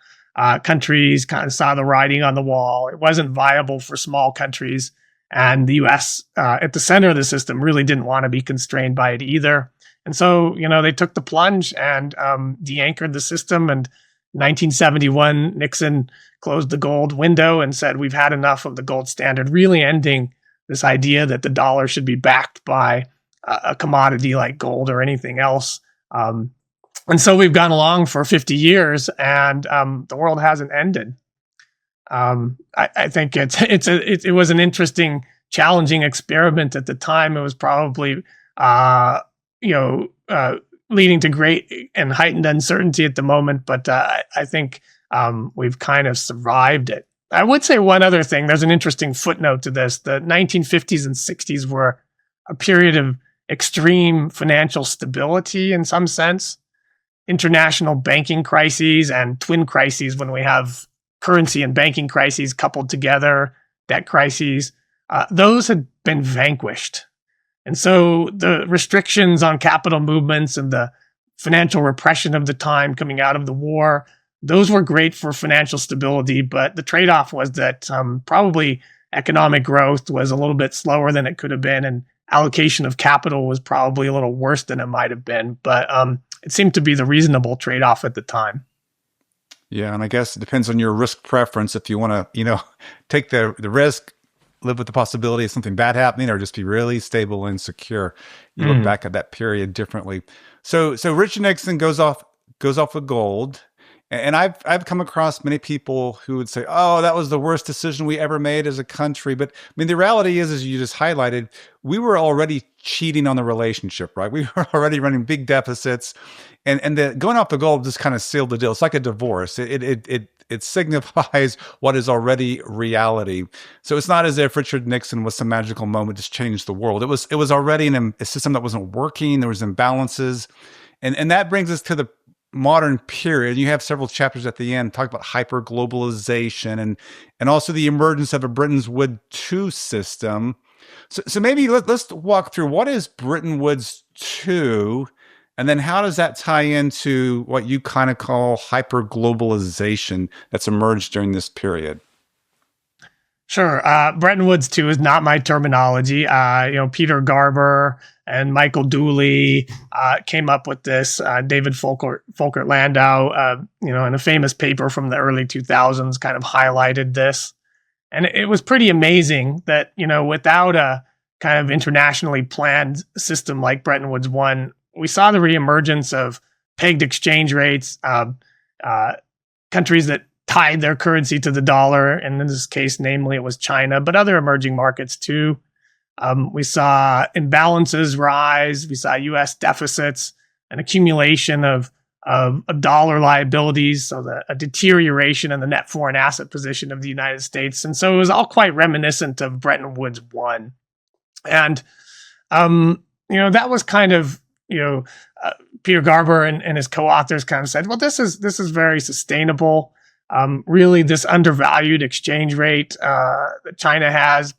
Countries kind of saw the writing on the wall. It wasn't viable for small countries, and the U.S. At the center of the system really didn't want to be constrained by it either. And so, they took the plunge and de-anchored the system. And 1971, Nixon closed the gold window and said, we've had enough of the gold standard, really ending this idea that the dollar should be backed by a commodity like gold or anything else. And so we've gone along for 50 years, and the world hasn't ended. I think it was an interesting, challenging experiment at the time. It was probably leading to great and heightened uncertainty at the moment, but I think we've kind of survived it. I would say one other thing. There's an interesting footnote to this. The 1950s and 60s were a period of extreme financial stability in some sense. International banking crises and twin crises, when we have currency and banking crises coupled together, debt crises, those had been vanquished. And so the restrictions on capital movements and the financial repression of the time coming out of the war, those were great for financial stability, but the trade-off was that probably economic growth was a little bit slower than it could have been, and allocation of capital was probably a little worse than it might have been. But it seemed to be the reasonable trade-off at the time. Yeah, and I guess it depends on your risk preference. If you want to, take the risk, live with the possibility of something bad happening, or just be really stable and secure, you look back at that period differently. So Richard Nixon goes off with gold. And I've come across many people who would say, "Oh, that was the worst decision we ever made as a country." But I mean, the reality is, as you just highlighted, we were already cheating on the relationship, right? We were already running big deficits, and the going off the gold just kind of sealed the deal. It's like a divorce. It signifies what is already reality. So it's not as if Richard Nixon was some magical moment just changed the world. It was already a system that wasn't working. There was imbalances, and that brings us to the modern period. You have several chapters at the end talk about hyper-globalization and also the emergence of a Bretton Woods 2 system. So maybe let's walk through what is Bretton Woods 2, and then how does that tie into what you kind of call hyper-globalization that's emerged during this period? Sure. Bretton Woods 2 is not my terminology. Peter Garber and Michael Dooley came up with this. David Folkert Landau, in a famous paper from the early 2000s, kind of highlighted this. And it was pretty amazing that, without a kind of internationally planned system like Bretton Woods 1, we saw the reemergence of pegged exchange rates, countries that tied their currency to the dollar, and in this case, namely, it was China, but other emerging markets too. We saw imbalances rise. We saw U.S. deficits, an accumulation of of dollar liabilities, so a deterioration in the net foreign asset position of the United States. And so it was all quite reminiscent of Bretton Woods 1. And, that was kind of, Peter Garber and his co-authors kind of said, well, this is very sustainable. Really, this undervalued exchange rate that China has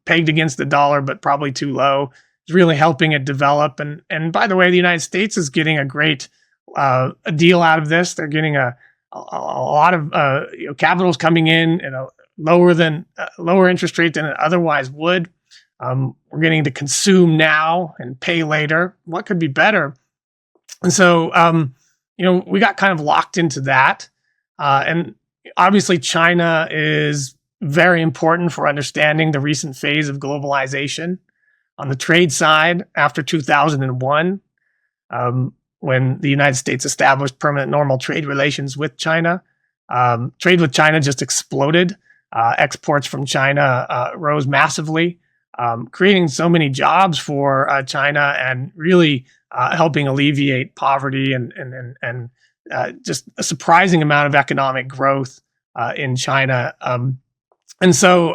pegged against the dollar, but probably too low, is really helping it develop. And by the way, the United States is getting a great a deal out of this. They're getting a lot of capitals coming in at a lower interest rate than it otherwise would. We're getting to consume now and pay later. What could be better? And so, we got kind of locked into that. And obviously, China is very important for understanding the recent phase of globalization. On the trade side, after 2001, when the United States established permanent normal trade relations with China, trade with China just exploded. Exports from China rose massively, creating so many jobs for China and really helping alleviate poverty and just a surprising amount of economic growth in China. And so,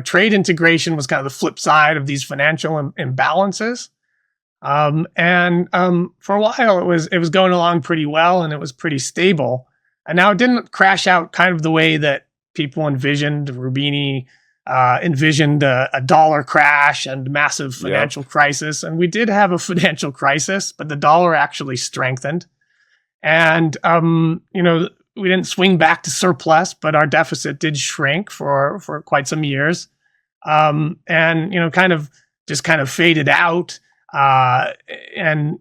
trade integration was kind of the flip side of these financial imbalances. And for a while, it was going along pretty well, and it was pretty stable. And now it didn't crash out kind of the way that people envisioned. Rubini envisioned a dollar crash and massive financial crisis. And we did have a financial crisis, but the dollar actually strengthened. And, we didn't swing back to surplus, but our deficit did shrink for quite some years. And, kind of faded out. And,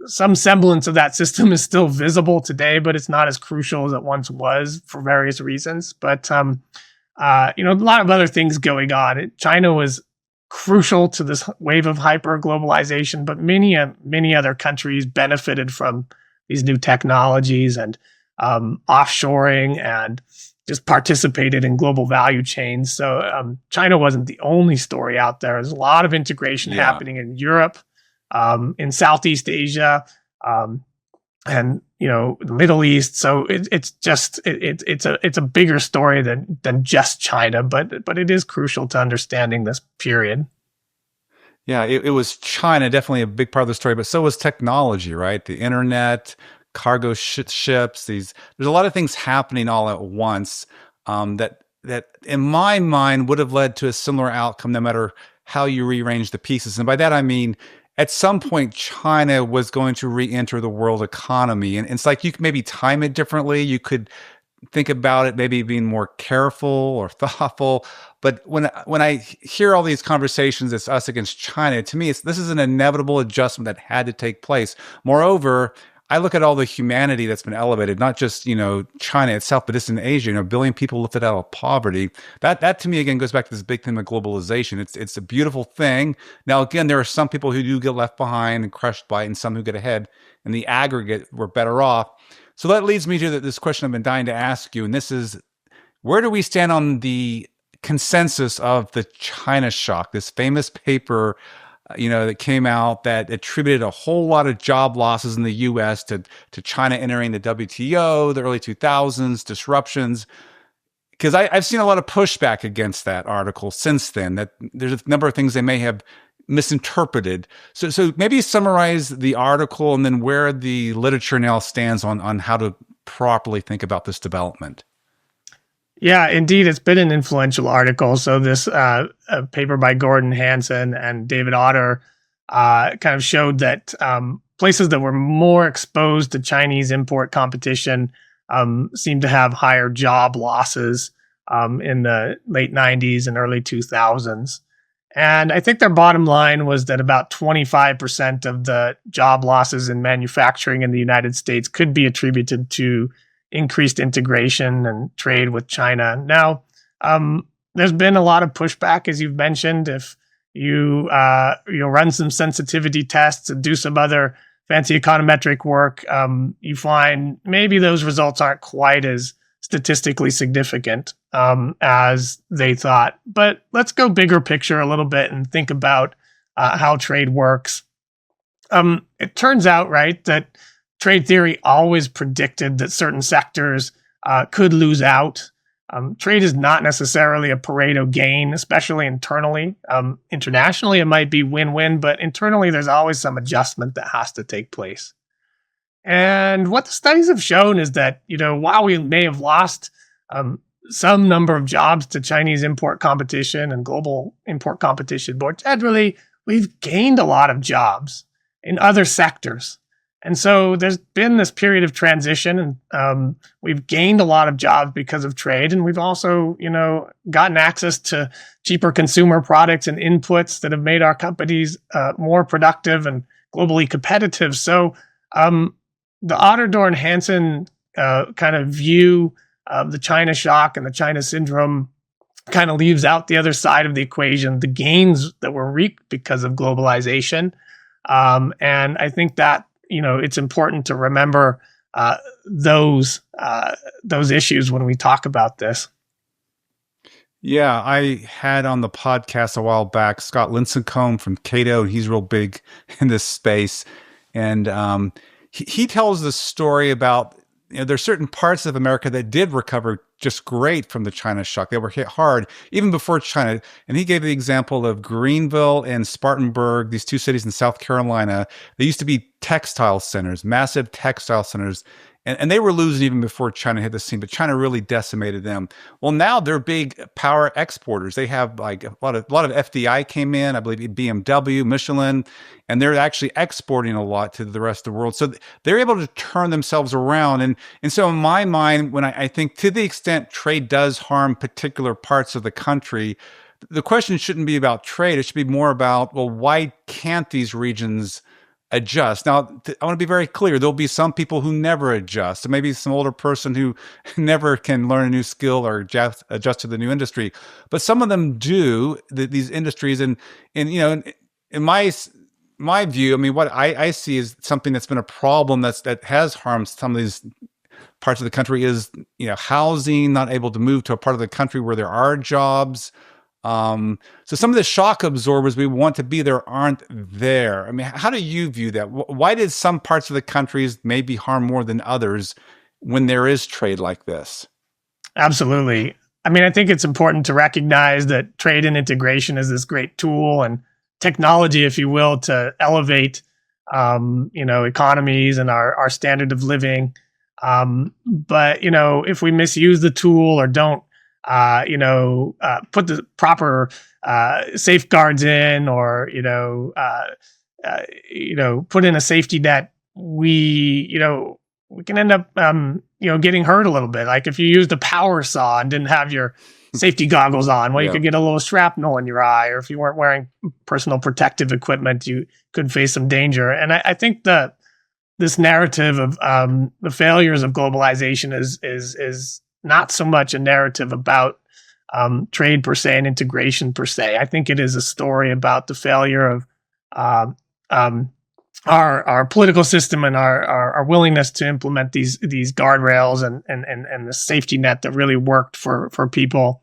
some semblance of that system is still visible today, but it's not as crucial as it once was for various reasons. But, a lot of other things going on. China was crucial to this wave of hyper globalization, but many other countries benefited from these new technologies and offshoring and just participated in global value chains. So China wasn't the only story out there. There's a lot of integration happening in Europe, in Southeast Asia, and the Middle East. So it's a bigger story than just China, but it is crucial to understanding this period. Yeah, it was China, definitely a big part of the story, but so was technology, right? The internet, cargo ships. There's a lot of things happening all at once that in my mind would have led to a similar outcome no matter how you rearrange the pieces. And by that I mean, at some point, China was going to re-enter the world economy, and it's like you could maybe time it differently. You could think about it maybe being more careful or thoughtful. But when I hear all these conversations, it's us against China. To me, this is an inevitable adjustment that had to take place. Moreover, I look at all the humanity that's been elevated, not just China itself, but just in Asia. A billion people lifted out of poverty. That to me again goes back to this big theme of globalization. It's a beautiful thing. Now again, there are some people who do get left behind and crushed by it, and some who get ahead. In the aggregate, we're better off. So that leads me to this question I've been dying to ask you, and this is: where do we stand on the consensus of the China shock? This famous paper that came out that attributed a whole lot of job losses in the U.S. to China entering the WTO, the early 2000s, disruptions. Because I've seen a lot of pushback against that article since then, that there's a number of things they may have misinterpreted. So maybe summarize the article and then where the literature now stands on how to properly think about this development. Yeah, indeed, it's been an influential article. So this paper by Gordon Hanson and David Otter kind of showed that places that were more exposed to Chinese import competition seemed to have higher job losses in the late 90s and early 2000s. And I think their bottom line was that about 25% of the job losses in manufacturing in the United States could be attributed to increased integration and trade with China. Now, there's been a lot of pushback, as you've mentioned. If you run some sensitivity tests and do some other fancy econometric work, you find maybe those results aren't quite as statistically significant as they thought. But let's go bigger picture a little bit and think about how trade works. It turns out, right, that trade theory always predicted that certain sectors could lose out. Trade is not necessarily a Pareto gain, especially internally. Internationally, it might be win-win, but internally, there's always some adjustment that has to take place. And what the studies have shown is that, while we may have lost some number of jobs to Chinese import competition and global import competition more generally, we've gained a lot of jobs in other sectors. And so there's been this period of transition, and we've gained a lot of jobs because of trade. And we've also, gotten access to cheaper consumer products and inputs that have made our companies more productive and globally competitive. So the Otterdoor and Hansen kind of view of the China shock and the China syndrome kind of leaves out the other side of the equation, the gains that were reaped because of globalization. And I think that, it's important to remember those issues when we talk about this. Yeah, I had on the podcast a while back Scott Lincecum from Cato, and he's real big in this space. And he tells the story about, there's certain parts of America that did recover just great from the China shock. They were hit hard even before China. And he gave the example of Greenville and Spartanburg, these two cities in South Carolina. They used to be textile centers, massive textile centers. And they were losing even before China hit the scene, but China really decimated them. Well, now they're big power exporters. They have like a lot of FDI came in, I believe BMW, Michelin, and they're actually exporting a lot to the rest of the world. So they're able to turn themselves around. And so in my mind, when I think to the extent trade does harm particular parts of the country, the question shouldn't be about trade. It should be more about, well, why can't these regions adjust? Now, I want to be very clear. There'll be some people who never adjust. So maybe some older person who never can learn a new skill or adjust to the new industry. But some of them do, these industries. And in my view, I mean, what I see is something that's been a problem that has harmed some of these parts of the country is, housing, not able to move to a part of the country where there are jobs. So some of the shock absorbers we want to be there aren't there. I mean, how do you view that? Why did some parts of the countries maybe harm more than others when there is trade like this? Absolutely. I mean, I think it's important to recognize that trade and integration is this great tool and technology, if you will, to elevate, economies and our standard of living. But, if we misuse the tool or don't, put the proper safeguards in, or put in a safety net, we can end up getting hurt a little bit. Like if you used a power saw and didn't have your safety goggles on, well, you could get a little shrapnel in your eye, or if you weren't wearing personal protective equipment, you could face some danger. And I think that this narrative of the failures of globalization is not so much a narrative about trade per se and integration per se. I think it is a story about the failure of our political system and our willingness to implement these guardrails and the safety net that really worked for people.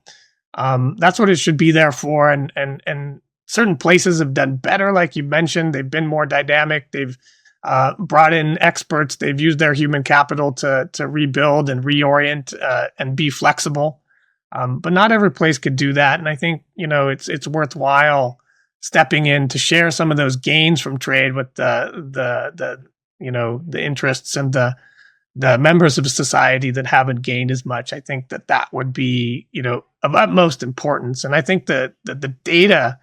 That's what it should be there for. And certain places have done better, like you mentioned. They've been more dynamic. They've brought in experts. They've used their human capital to rebuild and reorient and be flexible. But not every place could do that. And I think, it's worthwhile stepping in to share some of those gains from trade with the interests and the members of society that haven't gained as much. I think that would be, of utmost importance. And I think that the data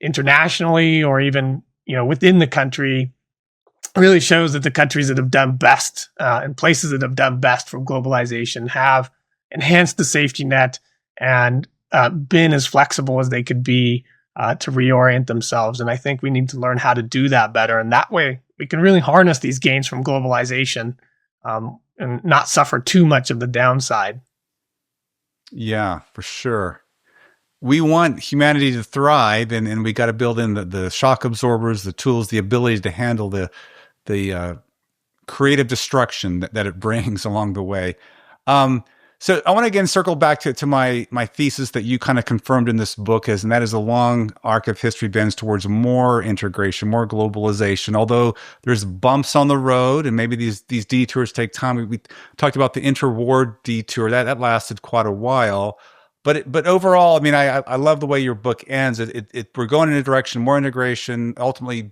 internationally, or even, within the country, really shows that the countries that have done best and places that have done best from globalization have enhanced the safety net and been as flexible as they could be to reorient themselves. And I think we need to learn how to do that better. And that way we can really harness these gains from globalization and not suffer too much of the downside. Yeah, for sure. We want humanity to thrive, and we got to build in the shock absorbers, the tools, the ability to handle the creative destruction that it brings along the way. So I want to again circle back to my thesis that you kind of confirmed in this book is, and that is a long arc of history bends towards more integration, more globalization. Although there's bumps on the road, and maybe these detours take time. We talked about the interwar detour that lasted quite a while. But overall, I mean, I love the way your book ends. We're going in a direction, more integration, ultimately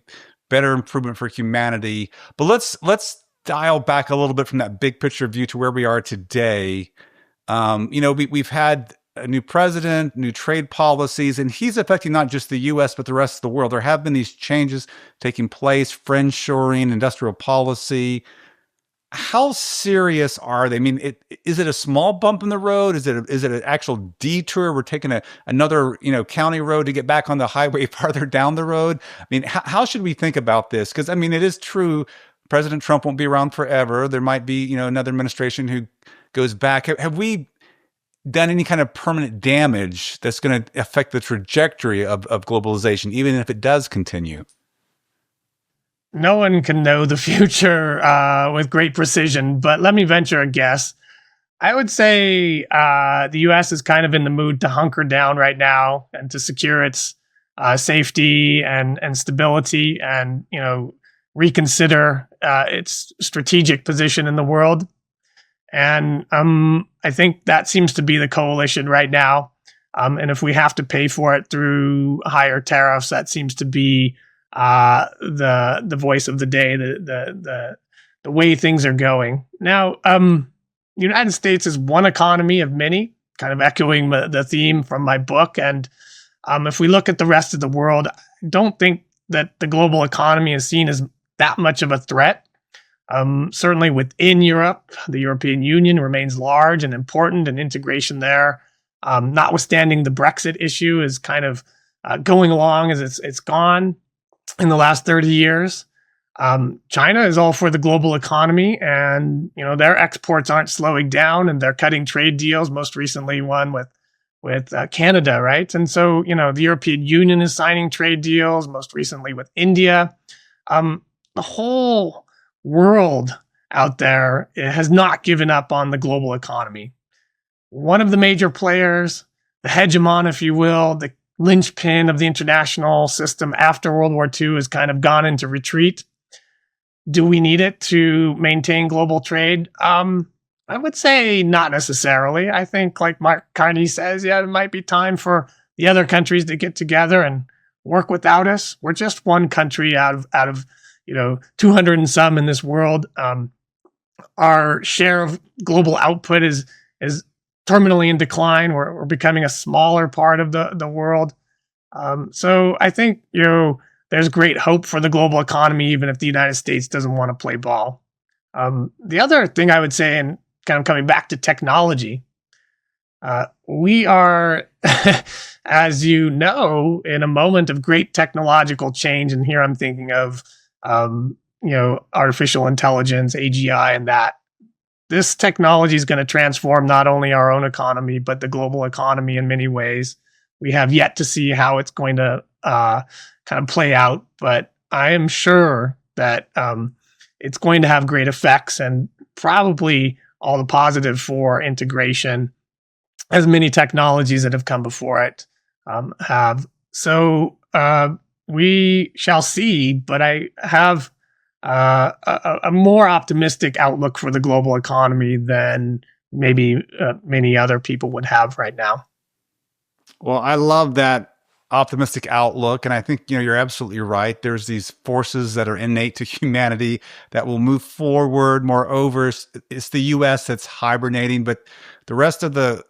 better improvement for humanity. But let's dial back a little bit from that big picture view to where we are today. We've had a new president, new trade policies, and he's affecting not just the U.S., but the rest of the world. There have been these changes taking place, friendshoring, industrial policy. How serious are they? I mean, is it a small bump in the road? Is it an actual detour? We're taking another county road to get back on the highway farther down the road. I mean, how should we think about this? Because I mean, it is true. President Trump won't be around forever. There might be another administration who goes back. Have we done any kind of permanent damage that's going to affect the trajectory of globalization, even if it does continue? No one can know the future with great precision, but let me venture a guess. I would say the U.S. is kind of in the mood to hunker down right now and to secure its safety and stability, and reconsider its strategic position in the world. And I think that seems to be the coalition right now. And if we have to pay for it through higher tariffs, that seems to be the voice of the day, the way things are going now. The United States is one economy of many, kind of echoing the theme from my book. And if we look at the rest of the world, I don't think that the global economy is seen as that much of a threat. Certainly within Europe, the European Union remains large and important, and integration there, notwithstanding the Brexit issue, is kind of going along as it's gone in the last 30 years. China is all for the global economy, and their exports aren't slowing down, and they're cutting trade deals. Most recently, one with Canada, right? And so the European Union is signing trade deals. Most recently with India. The whole world out there has not given up on the global economy. One of the major players, the hegemon, if you will, the linchpin of the international system after World War II, has kind of gone into retreat. Do we need it to maintain global trade? I would say not necessarily. I think, like Mark Carney says, yeah, it might be time for the other countries to get together and work without us. We're just one country out of 200 and some in this world. Our share of global output is terminally in decline. We're becoming a smaller part of the world. So I think there's great hope for the global economy, even if the United States doesn't want to play ball. The other thing I would say, and kind of coming back to technology, we are, as you know, in a moment of great technological change. And here I'm thinking of artificial intelligence, AGI, and that. This technology is going to transform not only our own economy, but the global economy in many ways. We have yet to see how it's going to kind of play out, but I am sure that it's going to have great effects, and probably all the positive for integration, as many technologies that have come before it have. So we shall see, but I have a more optimistic outlook for the global economy than maybe many other people would have right now. Well, I love that optimistic outlook, and I think you're absolutely right. There's these forces that are innate to humanity that will move forward. Moreover, it's the U.S. that's hibernating, but the rest of the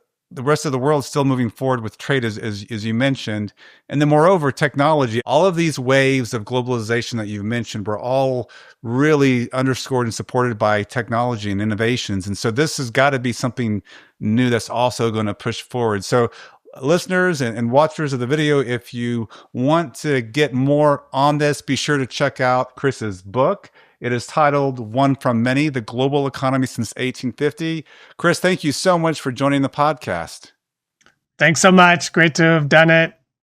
world is still moving forward with trade, as you mentioned. And then moreover, technology, all of these waves of globalization that you've mentioned were all really underscored and supported by technology and innovations. And so this has got to be something new that's also going to push forward. So listeners and watchers of the video, if you want to get more on this, be sure to check out Chris's book. It is titled One from Many, The Global Economy Since 1850. Chris, thank you so much for joining the podcast. Thanks so much. Great to have done it.